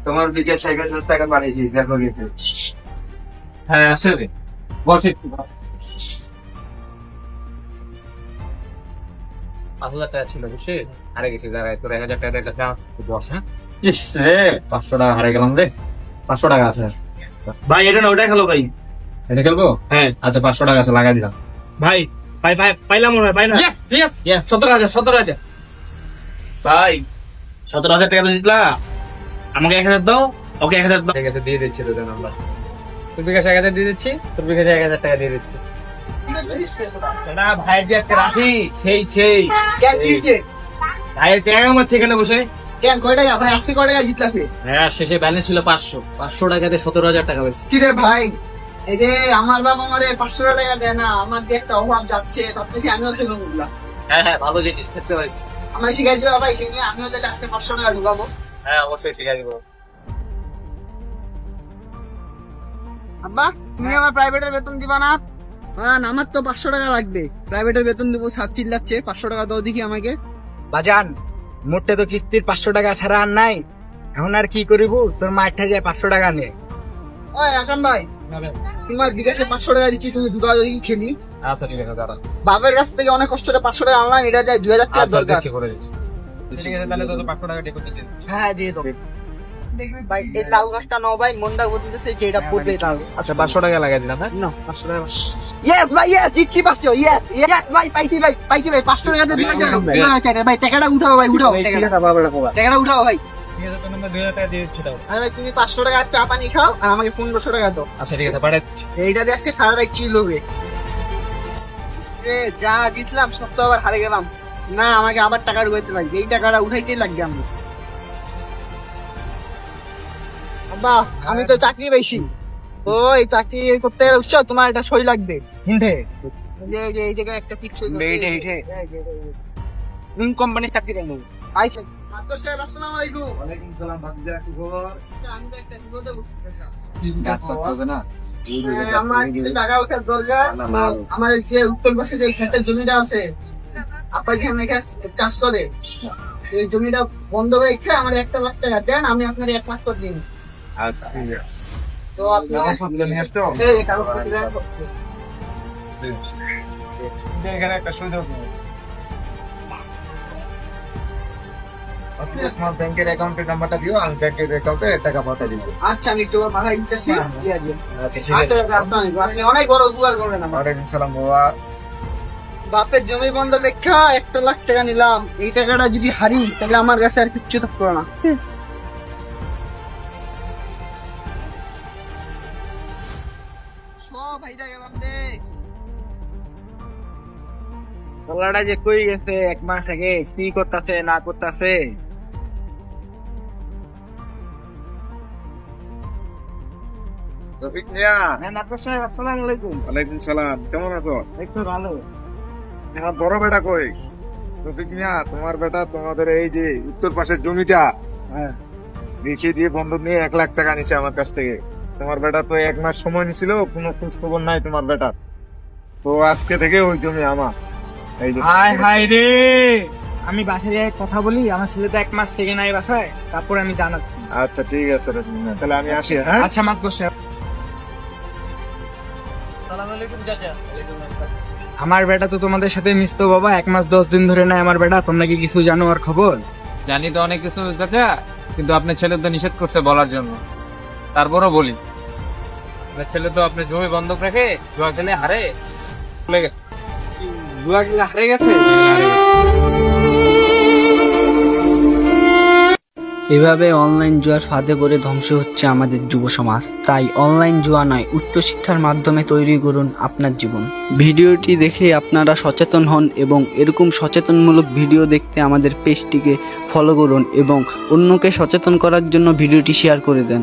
তোমার বিকাশ 1000 টাকা পাঠিয়েছিস, দেখো গেছে। হ্যাঁ আছে রে, বস একটু। 5,000 টাকা ছিল বুঝছি, হারে গেছি। দাঁড়ায় তোর 1000 টাকা একটা বস। হ্যাঁ ইস রে, 500 টাকা হারে গেলাম রে। 500 টাকা আছে ভাই, এটা না ওটাই খেলো ভাই। এটা খেলবো? হ্যাঁ আচ্ছা 500 টাকা আছে, লাগাই দিলাম। ভাই, ভাই ভাই পাইলাম মনে হয়, পাই না? ইয়েস ইয়েস ইয়েস, 17,000 ভাই 17,000 টাকা তো জিতলা, আমাকে 1000 দাও, ওকে 1000 দাও। ঠিক আছে, দিয়ে দিচ্ছি তোদের নাম্বার। তোর বিকাশ 1000 দিয়ে দিচ্ছি, তোর বিকাশে 1000 টাকা দিয়ে দিচ্ছি। না ভাই, যে আজকে রাখি সেই সেই ভাইয়ের টাকা কামাচ্ছে এখানে বসে। কেন কয় টাকা ভাই? আজকে কয় টাকা জিতলা? হ্যাঁ, শেষে ব্যালেন্স ছিল 500। 500 টাকাতে 17,000 টাকা পেয়েছি। কিরে ভাই, এই যে আমার বাবা আমারে 500 টাকা দেয় না, আমার যে একটা অভাব যাচ্ছে, তার থেকে আমিও খেলো বললাম। হ্যাঁ হ্যাঁ, ভালো জিনিস খেতে হয়েছে। আমার শিখাই দিবা ভাই, শিখে আমিও তাহলে আজকে 500 টাকা ঢুকাবো। হ্যাঁ অবশ্যই শিখাই দিব। আব্বা, তুমি আমার প্রাইভেটের বেতন দিবা না? আমার তো 500 টাকা লাগবে, প্রাইভেটের বেতন দেবো। স্যার চিল্লাচ্ছে 500 টাকা দাও দেখি আমাকে। বাজান, মোটে তো কিস্তির 500 টাকা ছাড়া আর নাই। এখন আর কি করিব? তোর মায়ের থেকে 500 টাকা নে। ওই আকরাম ভাই, তোমার বিকাশে 500 টাকা দিচ্ছি, তুমি দুটো দেখি খেলি। আচ্ছা ঠিক আছে, দাঁড়া। বাবার কাছ থেকে অনেক কষ্ট করে 500 টাকা আনলাম, এটা যায় 2000 টাকা আচ্ছা দরকার। দেখছি করে দিচ্ছি। ঠিক আছে, তাহলে তোর 500 টাকা ডিপোজিট দিয়ে দিচ্ছি। হ্যাঁ দিয়ে দেবো। দেখবি ভাই, এই লাউ গাছটা নাও ভাই, মনটা বলতেছে যে এটা পড়বে তাও। আচ্ছা 500 টাকা লাগাই দিলাম। হ্যাঁ না 500 টাকা। ইয়েস ভাই, ইয়েস দিচ্ছি 500। ইয়েস ইয়েস ভাই, পাইছি ভাই, পাইছি ভাই। 500 টাকা দিয়ে দিলাম। না চাই ভাই, টাকাটা উঠাও ভাই, উঠাও টাকাটা উঠাও ভাই। ঠিক আছে, তোর নাম্বার 2000 টাকা দিয়ে দিচ্ছি। দাও। আর ভাই তুমি 500 টাকা চা পানি খাও, আর আমাকে 1500 টাকা দাও। আচ্ছা ঠিক আছে, পাঠিয়ে দিচ্ছি। এইটা দিয়ে আজকে সারা রাত চিল হবে। যা জিতলাম সব তো আবার হারে গেলাম। না, আমাকে আবার টাকা ঢুকাইতে লাগবে, এই টাকাটা উঠাইতেই লাগবে। আমি আব্বা, আমি তো চাকরি পাইছি। ওই চাকরি করতে গেলে বুঝছো, তোমার এটা সই লাগবে। হিন্ডে এই জায়গায় একটা ফিক্স সই এইটে এইটে কোন কোম্পানির চাকরি করব? আইছে। মাস্টার সাহেব, আসসালামু আলাইকুম। ওয়ালাইকুম সালাম, ভাতিজা কি খবর? আমি তো একটা বিপদে পড়ছি। কাজ করতে হবে না? আমার কিছু টাকা ওঠার দরকার। আমার যে উত্তর পাশে যে ক্ষেতের জমিটা আছে, আপনার এখানে চাষ করে, এই জমিটা বন্ধ করে রেখে আমার 1 লাখ টাকা দেন, আমি আপনার 1 লাখ করে দিন। আচ্ছা ঠিক আছে। তো আপনি কাগজপত্র নিয়ে আসতো? এই কাগজপত্র দেন। এখানে একটা সই দাও। আপনার ব্যাংকের অ্যাকাউন্টের নাম্বারটা দিও, আমি ব্যাংকের অ্যাকাউন্টে টাকা পাঠিয়ে দিব। আচ্ছা, আমি একটু ভাড়া দিতেছি। আচ্ছা ঠিক আচ্ছা, আছে। আপনি অনেক বড় উপকার করলেন আমার। ওয়ালাইকুম সালাম বাবা। বাপের জমি বন্ধ রেখা 1 লাখ টাকা নিলাম, এই টাকাটা যদি হারি তাহলে আমার কাছে আর কিচ্ছু থাকতো না। সব হাইরা গেলাম রে। পোলাটা যে কই গেছে 1 মাস আগে, কি করতেছে না করতেছে? রফিক মিয়া। হ্যাঁ মাস্টার সাহেব, আসসালামু আলাইকুম। ওয়ালাইকুম সালাম, কেমন আছো? এই তো ভালো। আমার বড় বেটা কই? রফিক মিয়া, তোমার বেটা তোমাদের এই যে উত্তর পাশের জমিটা হ্যাঁ লিখে দিয়ে বন্ধক নিয়ে 1 লাখ টাকা নিছে আমার কাছ থেকে। তোমার বেটা তো 1 মাস সময় নিছিল, কোনো খোঁজ খবর নাই তোমার বেটা। তো আজকে থেকে ওই জমি আমার। এই যে হাই হাই রে, আমি বাসায় যাই কথা বলি। আমার ছেলে তো 1 মাস থেকে নাই বাসায়, তারপরে আমি জানাচ্ছি। আচ্ছা ঠিক আছে রফিক মিয়া, তাহলে আমি আসি। হ্যাঁ আচ্ছা মাস্টার সাহেব। আসসালামু আলাইকুম চাচা। ওয়ালাইকুম আসসালাম। আমার বেটা তো তোমাদের সাথে মিশতো বাবা, 1 মাস 10 দিন ধরে নাই আমার বেটা। তোমরা কি কিছু জানো আর খবর? জানি তো অনেক কিছু চাচা, কিন্তু আপনার ছেলে তো নিষেধ করছে বলার জন্য। তারপরও বলি, আপনার ছেলে তো আপনার জমি বন্ধক রেখে জুয়া খেলে হারে চলে গেছে। জুয়া খেলে হারে গেছে? এভাবে অনলাইন জুয়ার ফাঁদে পড়ে ধ্বংস হচ্ছে আমাদের যুব সমাজ। তাই অনলাইন জুয়া নয়, উচ্চশিক্ষার মাধ্যমে তৈরি করুন আপনার জীবন। ভিডিওটি দেখে আপনারা সচেতন হন এবং এরকম সচেতনমূলক ভিডিও দেখতে আমাদের পেজটিকে ফলো করুন এবং অন্যকে সচেতন করার জন্য ভিডিওটি শেয়ার করে দেন।